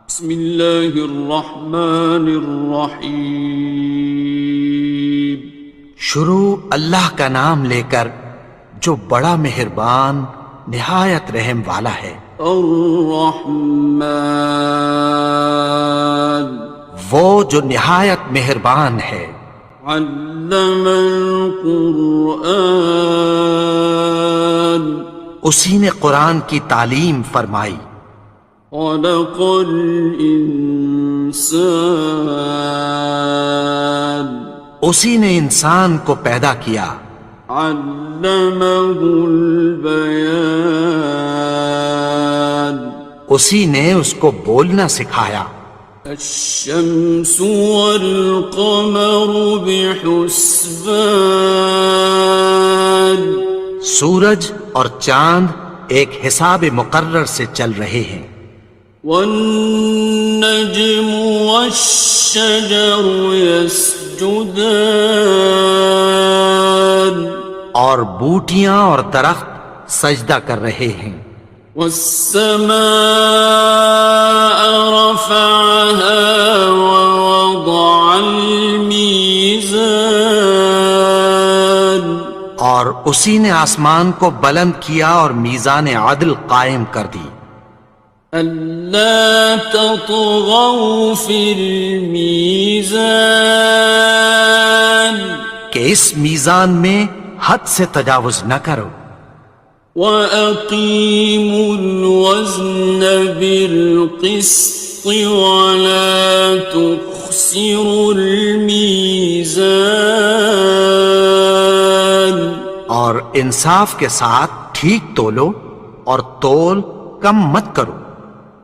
بسم اللہ الرحمن الرحیم۔ شروع اللہ کا نام لے کر جو بڑا مہربان نہایت رحم والا ہے۔ الرحمن، وہ جو نہایت مہربان ہے۔ علم القرآن، اسی نے قرآن کی تعلیم فرمائی۔ خلق الانسان، اسی نے انسان کو پیدا کیا۔ علمہ البیان، اسی نے اس کو بولنا سکھایا۔ الشمس والقمر بحسبان، سورج اور چاند ایک حساب مقرر سے چل رہے ہیں۔ والنجم والشجر يسجدان، اور بوٹیاں اور درخت سجدہ کر رہے ہیں۔ والسماء رفعها ووضع الميزان، اور اسی نے آسمان کو بلند کیا اور میزان عدل قائم کر دی۔ ألا تطغوا في الميزان، کہ اس میزان میں حد سے تجاوز نہ کرو۔ وَأَقِيمُوا الْوَزْنَ بِالْقِسْطِ وَلَا تُخْسِرُوا الْمِيزَانَ، اور انصاف کے ساتھ ٹھیک تولو اور تول کم مت کرو۔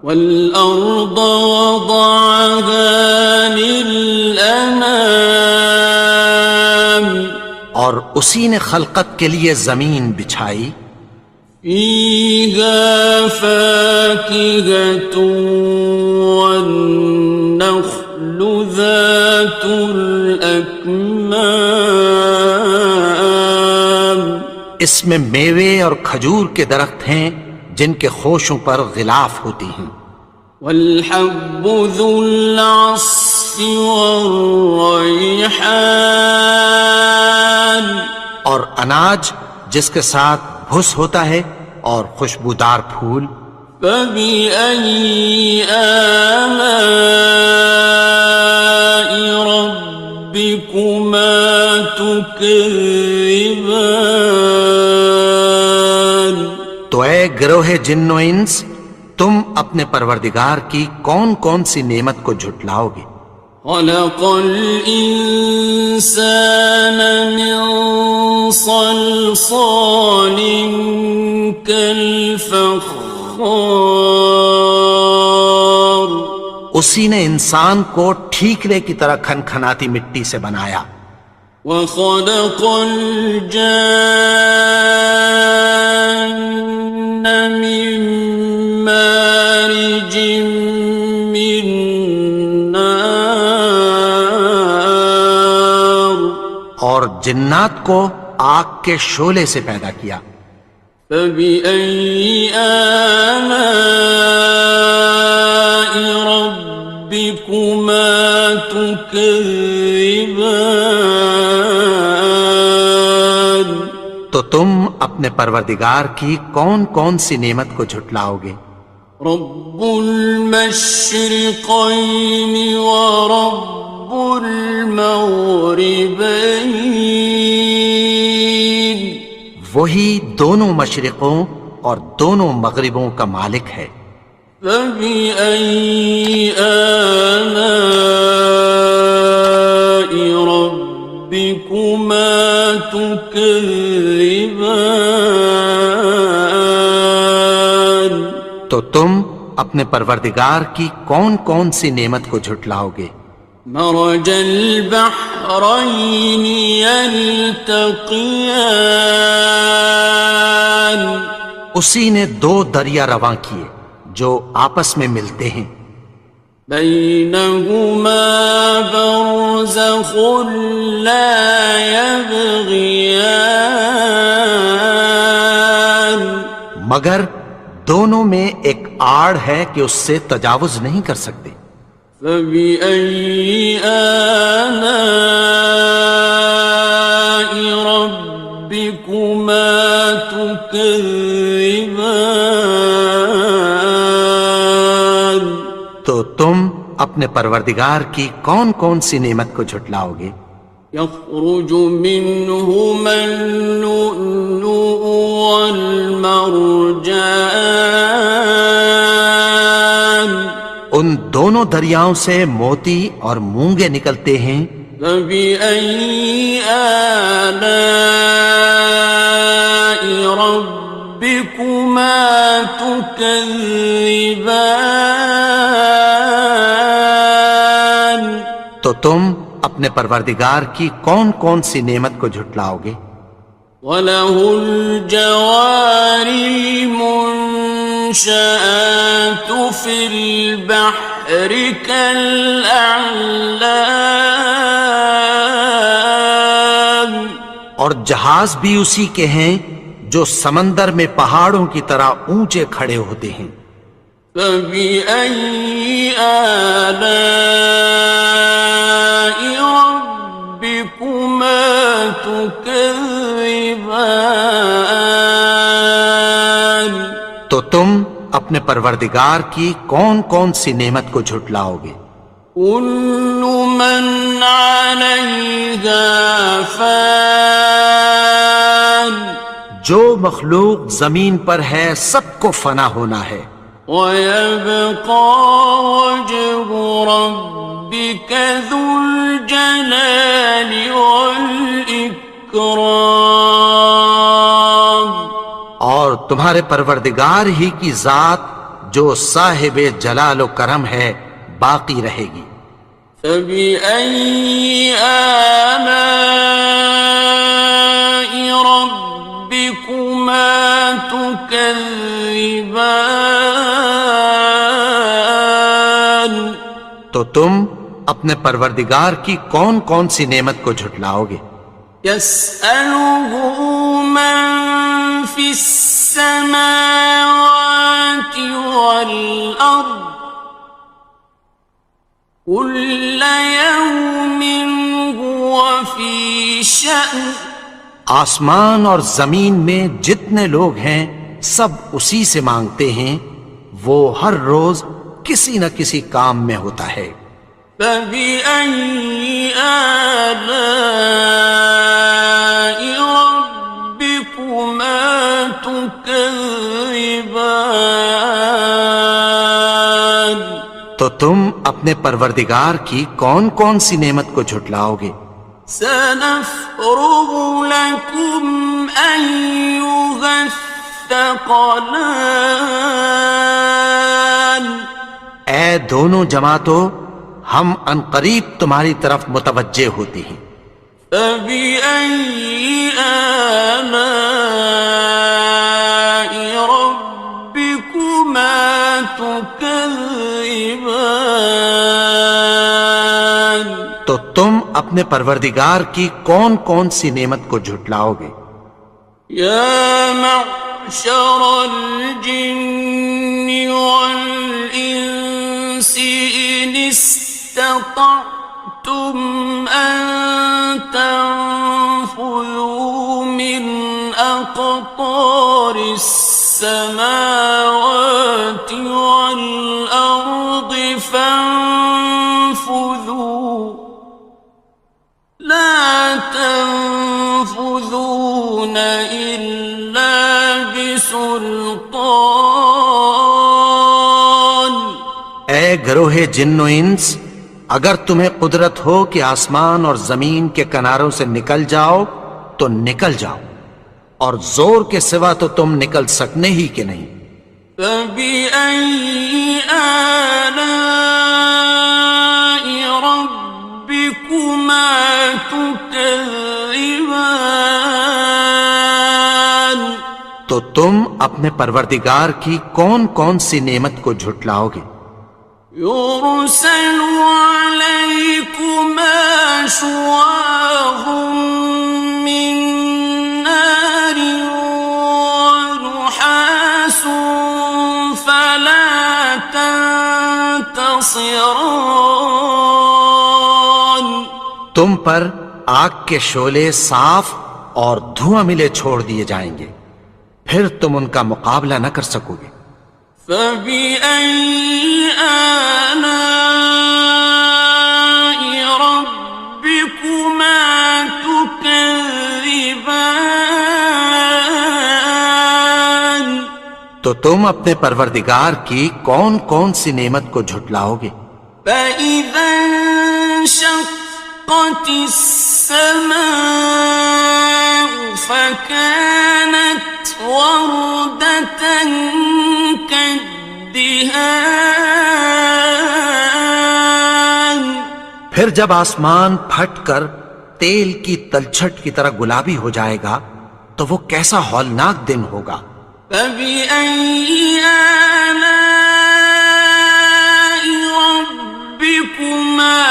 وَالْأَرْضَ وَضَعَهَا لِلْأَنَامِ، اور اسی نے خلقت کے لیے زمین بچھائی۔ فِيهَا فَاكِهَةٌ وَالنَّخْلُ ذَاتُ الْأَكْمَامِ، اس میں میوے اور کھجور کے درخت ہیں جن کے خوشوں پر غلاف ہوتی ہیں۔ وَالْحَبُّ ذُو الْعَصْفِ وَالرَّيْحَانِ، اور اناج جس کے ساتھ بھس ہوتا ہے اور خوشبودار پھول۔ فَبِأَيِّ آلَاءِ رَبِّكُمَا تُكَذِّبَانِ، تو اے گروہ جن و انس، تم اپنے پروردگار کی کون کون سی نعمت کو جھٹلاؤ گے؟ خَلَقَ الْإِنسَانَ مِنْ صَلْصَالٍ كَالْفَخَّارِ، اسی نے انسان کو ٹھیکرے کی طرح کھنکھناتی مٹی سے بنایا۔ وَخَلَقَ الْجَانَّ مِن مَّارِجٍ مِّن نَّارٍ، اور جنات کو آگ کے شعلے سے پیدا کیا۔ فَبِأَيِّ آلَاءِ رَبِّكُمَا تُكَذِّبَانِ، تو تم اپنے پروردگار کی کون کون سی نعمت کو جھٹلاؤ گے؟ رب المشرقين ورب المغربين، وہی دونوں مشرقوں اور دونوں مغربوں کا مالک ہے۔ فبأي آلاء ربكما تكذبان، تو تم اپنے پروردگار کی کون کون سی نعمت کو جھٹلاؤ گے؟ مرج البحرين يلتقيان، اسی نے دو دریا رواں کیے جو آپس میں ملتے ہیں۔ بينهما برزخ لا يبغيان، مگر دونوں میں ایک آڑ ہے کہ اس سے تجاوز نہیں کر سکتے۔ فبأي آلاء ربكما تكذبان؟ تو تم اپنے پروردگار کی کون کون سی نعمت کو جھٹلاؤ گے؟ يخرج منهما اللؤلؤ والمرجان ان دونوں دریاؤں سے موتی اور مونگے نکلتے ہیں۔ فبأي آلاء ربكما تكذبان؟ تو تم اپنے پروردگار کی کون کون سی نعمت کو جھٹلاؤ گے؟ وَلَهُ الْجَوَارِ الْمُنشَآتُ فِي الْبَحْرِ كَالْأَعْلَامِ، اور جہاز بھی اسی کے ہیں جو سمندر میں پہاڑوں کی طرح اونچے کھڑے ہوتے ہیں۔ فَبِأَيِّ آلَاءِ رَبِّكُمَا تُكَذِّبَانِ؟ تو تم اپنے پروردگار کی کون کون سی نعمت کو جھٹلاؤ گے؟ كُلُّ مَنْ عَلَيْهَا فَانٍ، جو مخلوق زمین پر ہے سب کو فنا ہونا ہے۔ وَيَبْقَى وَجْهُ رَبِّكَ ذُو الْجَلَالِ وَالْإِكْرَامِ، اور تمہارے پروردگار ہی کی ذات جو صاحب جلال و کرم ہے باقی رہے گی۔ فَبِأَيِّ آلَاءِ رَبِّكُمَا تُكَذِّبَانِ؟ تو تم اپنے پروردگار کی کون کون سی نعمت کو جھٹلاؤ گے؟ يَسْأَلُهُ مَن فِي السَّمَاوَاتِ وَالْأَرْضِ كُلَّ يَوْمٍ هُوَ فِي شَأْنٍ، آسمان اور زمین میں جتنے لوگ ہیں سب اسی سے مانگتے ہیں، وہ ہر روز کسی نہ کسی کام میں ہوتا ہے۔ فَبِأَيِّ آلَاءِ رَبِّكُمَا تُكَذِّبَانِ؟ تو تم اپنے پروردگار کی کون کون سی نعمت کو جھٹلاؤ گے؟ سَنَفْرُغُ لَكُمْ أَيُّهَ الثَّقَلَانِ، اے دونوں جماعتوں ہم عنقریب تمہاری طرف متوجہ ہوتے ہیں۔ فَبِأَيِّ آلَاءِ رَبِّكُمَا تُكَذِّبَانِ؟ تو تم اپنے پروردگار کی کون کون سی نعمت کو جھٹلاؤ گے؟ يَا مَعْشَرَ الْجِنِّ وَالْإِنسِ إِنِ اسْتَطَعْتُمْ أَن تَنفُذُوا مِنْ أَقْطَارِ السَّمَاوَاتِ وَالْأَرْضِ فَانفُذُوا لَا تَنفُذُونَ إِلَّا بِسُلْطَانٍ۔ اے گروہ جن و انس، اگر تمہیں قدرت ہو کہ آسمان اور زمین کے کناروں سے نکل جاؤ تو نکل جاؤ، اور زور کے سوا تو تم نکل سکنے ہی کہ نہیں۔ فَبِأَيِّ آلَاءِ رَبِّكُمَا تُكَذِّبَانِ؟ تو تم اپنے پروردگار کی کون کون سی نعمت کو جھٹلاؤ گے؟ يُرْسَلُ عَلَيْكُمَا شُوَاظٌ مِّن نَّارٍ وَنُحَاسٌ فَلَا ينتصران تم پر آگ کے شعلے صاف اور دھواں ملے چھوڑ دیے جائیں گے، پھر تم ان کا مقابلہ نہ کر سکو گے۔ فبأي آلاء ربكما تكذبان تو تم اپنے پروردگار کی کون کون سی نعمت کو جھٹلاؤ گے؟ فإذا انشقت السماء فكانت وردة كالدهان پھر جب آسمان پھٹ کر تیل کی تلچھٹ کی طرح گلابی ہو جائے گا تو وہ کیسا ہولناک دن ہوگا۔ فبأي آلاء ربكما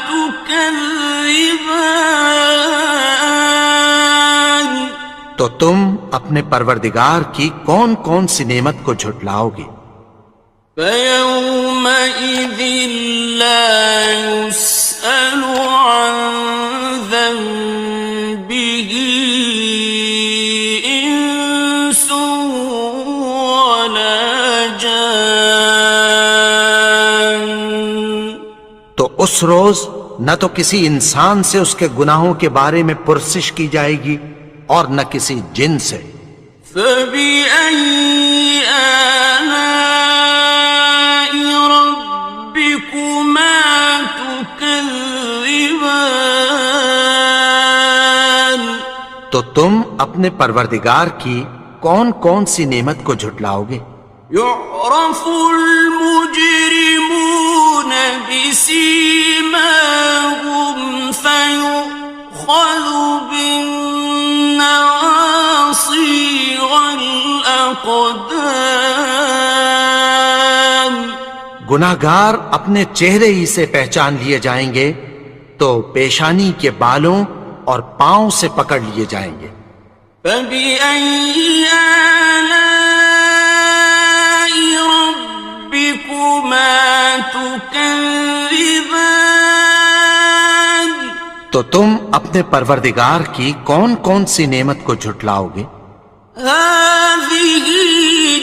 تكذبان تو تم اپنے پروردگار کی کون کون سی نعمت کو جھٹلاؤ گے؟ فيومئذ لا يسأل عن ذنبه إنس ولا جان تو اس روز نہ تو کسی انسان سے اس کے گناہوں کے بارے میں پرسش کی جائے گی اور نہ کسی جن سے۔ فبأي آلاء ربكما تكذبان تو تم اپنے پروردگار کی کون کون سی نعمت کو جھٹلاؤ گے؟ يعرف المجرمون بسيماهم فيؤخذ بالنواصي والأقدام گناہگار اپنے چہرے ہی سے پہچان لیے جائیں گے تو پیشانی کے بالوں اور پاؤں سے پکڑ لیے جائیں گے۔ فبأي آلاء ربكما تكذبان تو تم اپنے پروردگار کی کون کون سی نعمت کو جھٹلاؤ گے؟ هذه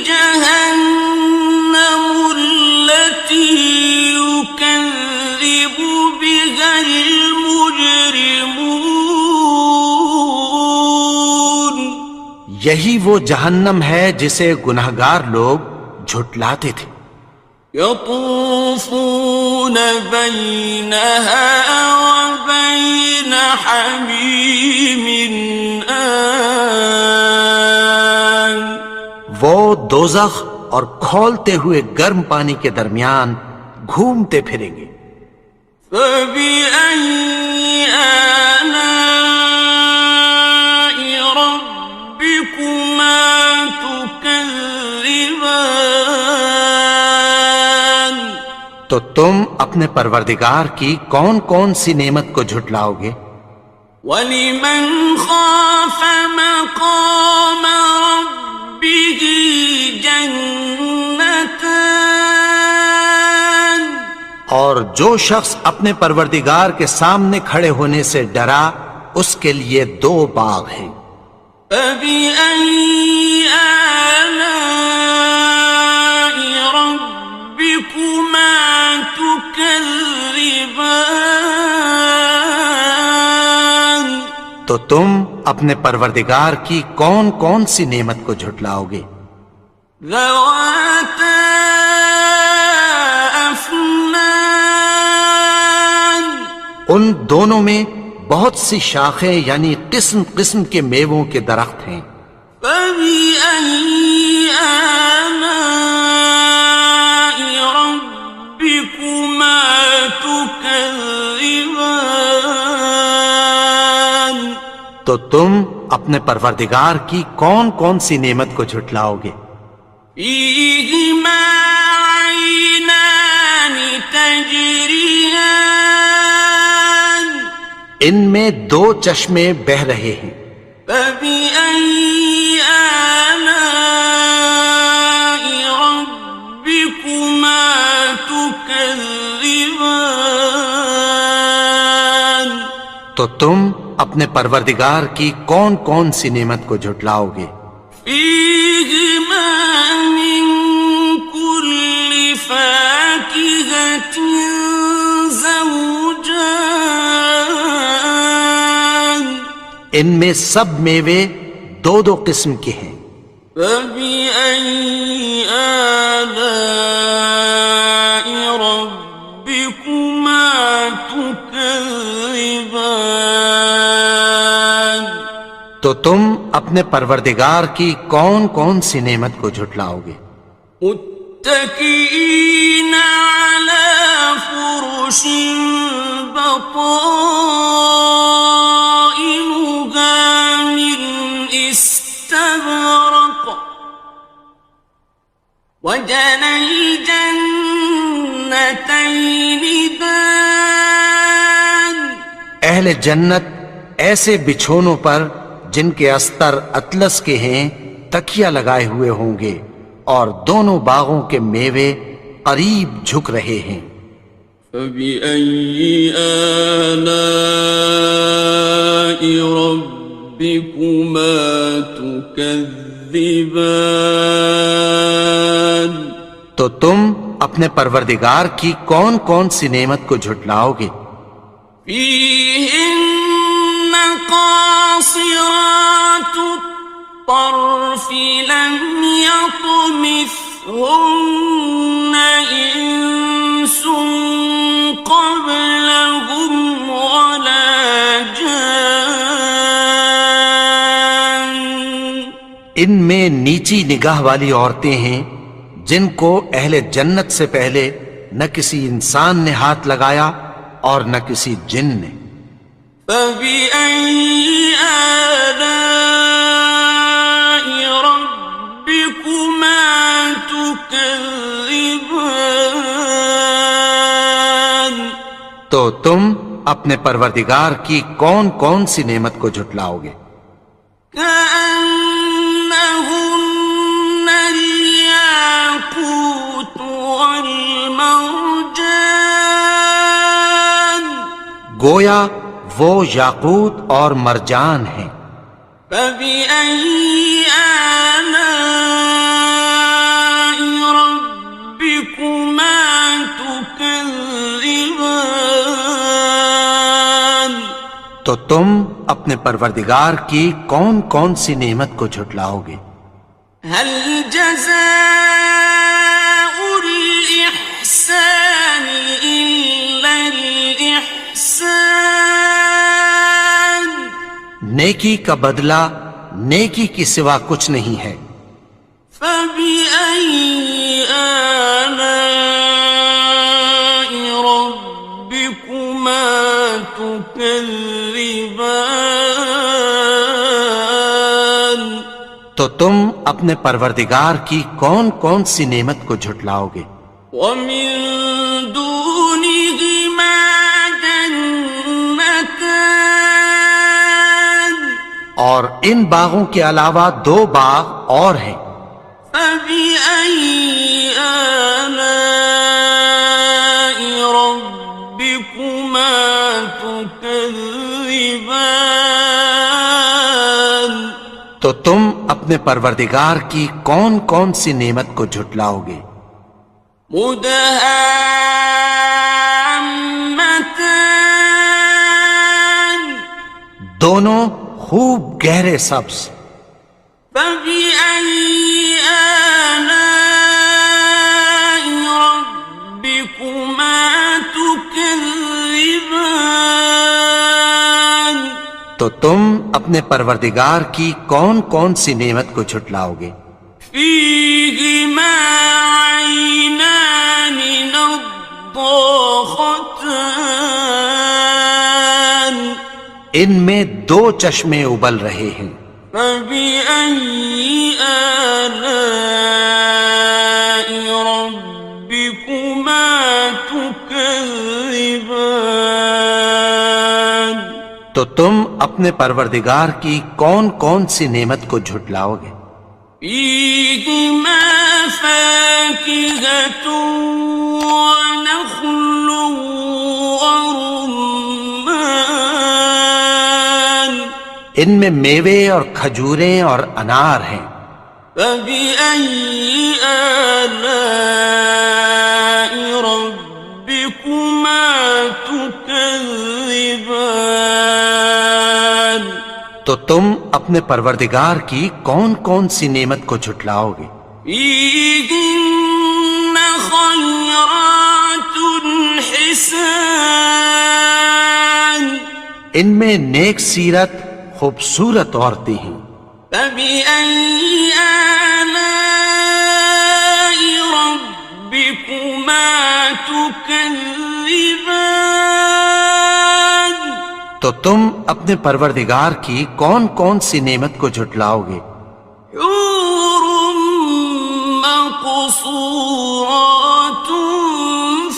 جهنم التي يكذب بها المجرمون یہی وہ جہنم ہے جسے گناہگار لوگ جھٹلاتے تھے۔ يطوفون بينها وبين حميم آن وہ دوزخ اور کھولتے ہوئے گرم پانی کے درمیان گھومتے پھریں گے۔ فبأي آلاء ربكما تكذبان تو تم اپنے پروردگار کی کون کون سی نعمت کو جھٹلاؤ گے؟ وَلِمَنْ خَافَ مَقَامَ رَبِّهِ جَنَّتَانِ اور جو شخص اپنے پروردگار کے سامنے کھڑے ہونے سے ڈرا اس کے لیے دو باغ ہیں۔ فَبِأَيِّ آلَاءِ رَبِّكُمَا تُكَذِّبَانِ تو تم اپنے پروردگار کی کون کون سی نعمت کو جھٹلاؤ گے؟ ذَوَاتَا أَفْنَانٍ ان دونوں میں بہت سی شاخیں یعنی قسم قسم کے میووں کے درخت ہیں۔ فَبِأَيِّ آلَاءِ رَبِّكُمَا تُكَذِّبَانِ تو تم اپنے پروردگار کی کون کون سی نعمت کو جھٹلاؤ گے؟ فِيهِمَا عَيْنَانِ تَجْرِيَانِ ان میں دو چشمے بہہ رہے ہیں۔ فَبِأَيِّ آلَاءِ رَبِّكُمَا تُكَذِّبَانِ تكذبان تو تم اپنے پروردگار کی کون کون سی نعمت کو جھٹلاؤ گے؟ فيهما من كل فاكهة زوجان ان میں سب میوے دو دو قسم کے ہیں۔ فبأي آلاء ربكما تكذبان تو تم اپنے پروردگار کی کون کون سی نعمت کو جھٹلاؤ گے؟ متكئين على فرش بطائنها من استبرق وجنى الجنتين دان اہل جنت ایسے بچھونوں پر جن کے استر اطلس کے ہیں تکیہ لگائے ہوئے ہوں گے، اور دونوں باغوں کے میوے قریب جھک رہے ہیں۔ فبأي آلاء ربكما تكذبان تو تم اپنے پروردگار کی کون کون سی نعمت کو جھٹلاؤ گے؟ فيهن قاصرات الطرف لم يطمثهن إنس قبلهم ولا جان ان میں نیچی نگاہ والی عورتیں ہیں جن کو اہل جنت سے پہلے نہ کسی انسان نے ہاتھ لگایا اور نہ کسی جن نے۔ فبأي آلاء ربكما تكذبان تو تم اپنے پروردگار کی کون کون سی نعمت کو جھٹلاؤ گے؟ كأنهن الياقوت والمرجان گویا وہ یاقوت اور مرجان ہیں۔ فبأي آلاء ربكما تكذبان تو تم اپنے پروردگار کی کون کون سی نعمت کو جھٹلاؤ گے؟ هل جزاء الإحسان إلا الإحسان نیکی کا بدلہ نیکی کی سوا کچھ نہیں ہے۔ فبأي آلاء ربكما تكذبان تو تم اپنے پروردگار کی کون کون سی نعمت کو جھٹلاؤ گے؟ ومن دونهما جنتان اور ان باغوں کے علاوہ دو باغ اور ہیں۔ فبأي آلاء ربكما تكذبان تو تم اپنے پروردگار کی کون کون سی نعمت کو جھٹلاؤ گے؟ مدهامتان دونوں خوب گہرے سبز۔ فبأي آلاء ربكما تكذبان تو تم اپنے پروردگار کی کون کون سی نعمت کو جھٹلاؤ گے؟ فيهما عينان نضاختان ان میں دو چشمے ابل رہے ہیں۔ فبأي آلاء ربكما تكذبان تو تم اپنے پروردگار کی کون کون سی نعمت کو جھٹلاؤ گے؟ فيهما فاكهة ونخل ان میں میوے اور کھجوریں اور انار ہیں۔ فبأي آلاء ربكما تكذبان؟ تو تم اپنے پروردگار کی کون کون سی نعمت کو جھٹلاؤ گے؟ فيهن خيرات حسان، ان میں نیک سیرت خوبصورت عورتیں ہیں۔ فبأي آلاء ربكما تكذبان؟ تو تم اپنے پروردگار کی کون کون سی نعمت کو جھٹلاؤ گے؟ حور مقصورات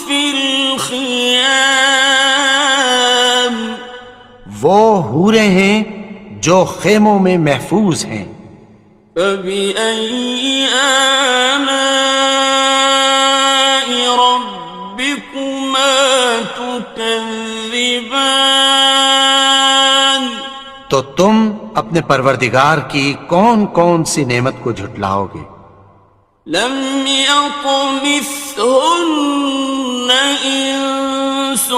في الخيام، وہ حوریں ہیں جو خیموں میں محفوظ ہیں۔ فبأي آلاء ربكما تكذبان؟ تو تم اپنے پروردگار کی کون کون سی نعمت کو جھٹلاؤ گے؟ لم يطمثهن إنس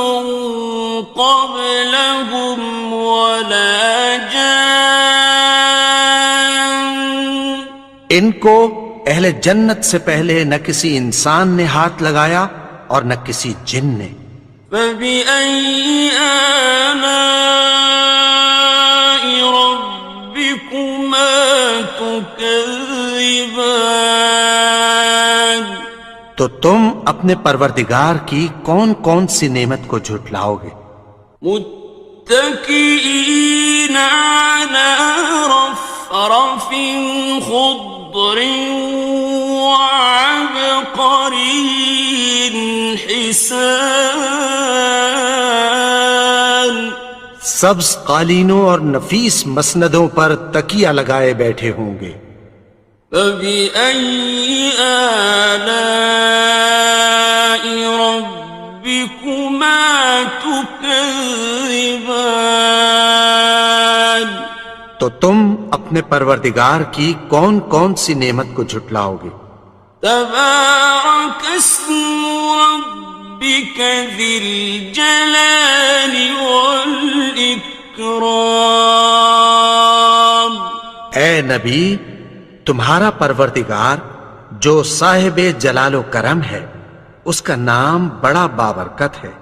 قبلهم ولا جان، ان کو اہل جنت سے پہلے نہ کسی انسان نے ہاتھ لگایا اور نہ کسی جن نے۔ فبأي آلاء ربكما تكذبان؟ تو تم اپنے پروردگار کی کون کون سی نعمت کو جھٹلاؤ گے؟ متكئين على رفرف خضر وعبقري حسان، سبز قالینوں اور نفیس مسندوں پر تکیہ لگائے بیٹھے ہوں گے۔ فبأي آلاء ربكما تكذبان؟ تو تم اپنے پروردگار کی کون کون سی نعمت کو جھٹلاؤ گے؟ تبارك اسم ربك ذي الجلال والإكرام۔ اے نبی، تمہارا پروردگار جو صاحب جلال و کرم ہے، اس کا نام بڑا بابرکت ہے۔